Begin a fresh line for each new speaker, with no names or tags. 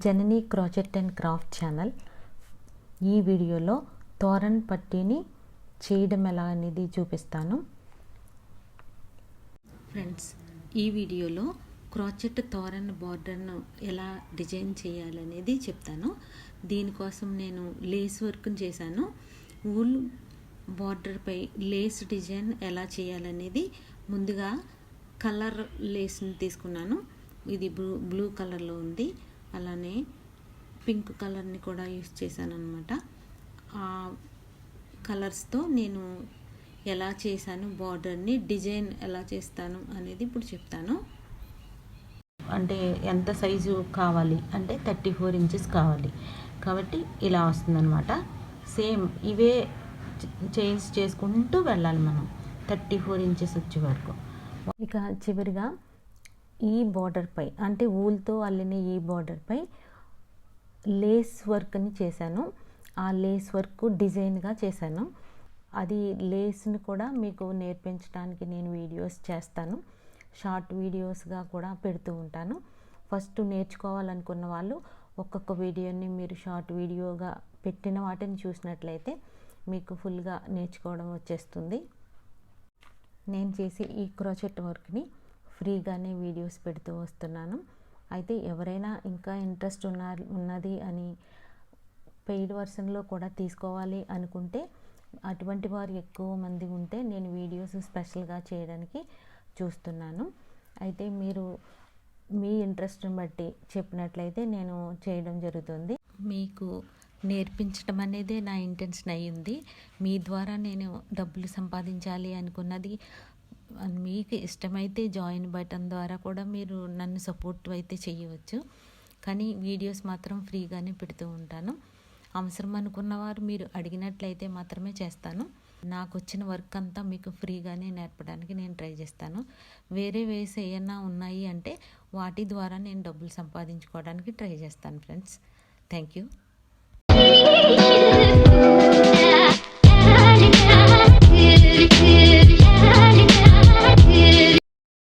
Janani crochet and craft channel. ఈ వీడియోలో తోరన్ పట్టీని చేయడం ఎలా అనేది చూపిస్తాను. ఫ్రెండ్స్, ఈ వీడియోలో క్రోచెట్ తోరన్ బార్డర్ను ఎలా డిజైన్ చేయాలనేది చెప్తాను. దీనికోసం నేను లేస్ వర్క్ని చేశాను. వూల్ బార్డర్పై లేస్ డిజైన్ ఎలా చేయాలనేది ముందుగా కలర్ లేస్ని తీసుకున్నాను. ఇది బ్లూ కలర్లో ఉంది. అలానే పింక్ కలర్ని కూడా యూస్ చేశాను అనమాట. ఆ కలర్స్తో నేను ఎలా చేశాను బార్డర్ని డిజైన్ ఎలా చేస్తాను అనేది ఇప్పుడు చెప్తాను. అంటే ఎంత సైజు కావాలి అంటే 34 ఇంచెస్ కావాలి కాబట్టి ఇలా వస్తుందన్నమాట. సేమ్ ఇవే చేంజ్ చేసుకుంటూ వెళ్ళాలి మనం 34 ఇంచెస్ వచ్చే వరకు. ఇక చివరిగా ఈ బార్డర్పై అంటే వూల్తో అల్లిన ఈ బార్డర్పై లేస్ వర్క్ని చేశాను. ఆ లేస్ వర్క్ డిజైన్గా చేశాను. అది లేస్ని కూడా మీకు నేర్పించడానికి నేను వీడియోస్ చేస్తాను. షార్ట్ వీడియోస్గా కూడా పెడుతూ ఉంటాను. ఫస్ట్ నేర్చుకోవాలనుకున్న వాళ్ళు ఒక్కొక్క వీడియోని మీరు షార్ట్ వీడియోగా పెట్టిన వాటిని చూసినట్లయితే మీకు ఫుల్గా నేర్చుకోవడం వచ్చేస్తుంది. నేను చేసి ఈ క్రోచెట్ వర్క్ని ఫ్రీగానే వీడియోస్ పెడుతూ వస్తున్నాను. అయితే ఎవరైనా ఇంకా ఇంట్రెస్ట్ ఉన్నది అని పెయిడ్ వర్షన్లో కూడా తీసుకోవాలి అనుకుంటే అటువంటి వారు ఎక్కువ మంది ఉంటే నేను వీడియోస్ స్పెషల్గా చేయడానికి చూస్తున్నాను. అయితే మీరు మీ ఇంట్రెస్ట్ని బట్టి చెప్పినట్లయితే నేను చేయడం జరుగుతుంది. మీకు నేర్పించడం అనేది నా ఇంటెన్షన్ అయ్యింది. మీ ద్వారా నేను డబ్బులు సంపాదించాలి అనుకున్నది. మీకు ఇష్టమైతే జాయిన్ బటన్ ద్వారా కూడా మీరు నన్ను సపోర్ట్ అయితే చేయవచ్చు. కానీ వీడియోస్ మాత్రం ఫ్రీగానే పెడుతూ ఉంటాను. అవసరం అనుకున్నవారు మీరు అడిగినట్లయితే మాత్రమే చేస్తాను. నాకు వచ్చిన వర్క్ అంతా మీకు ఫ్రీగానే నేర్పడానికి నేను ట్రై చేస్తాను. వేరే వేస్ ఏమన్నా ఉన్నాయి అంటే వాటి ద్వారా నేను డబ్బులు సంపాదించుకోవడానికి ట్రై చేస్తాను. Friends, thank you.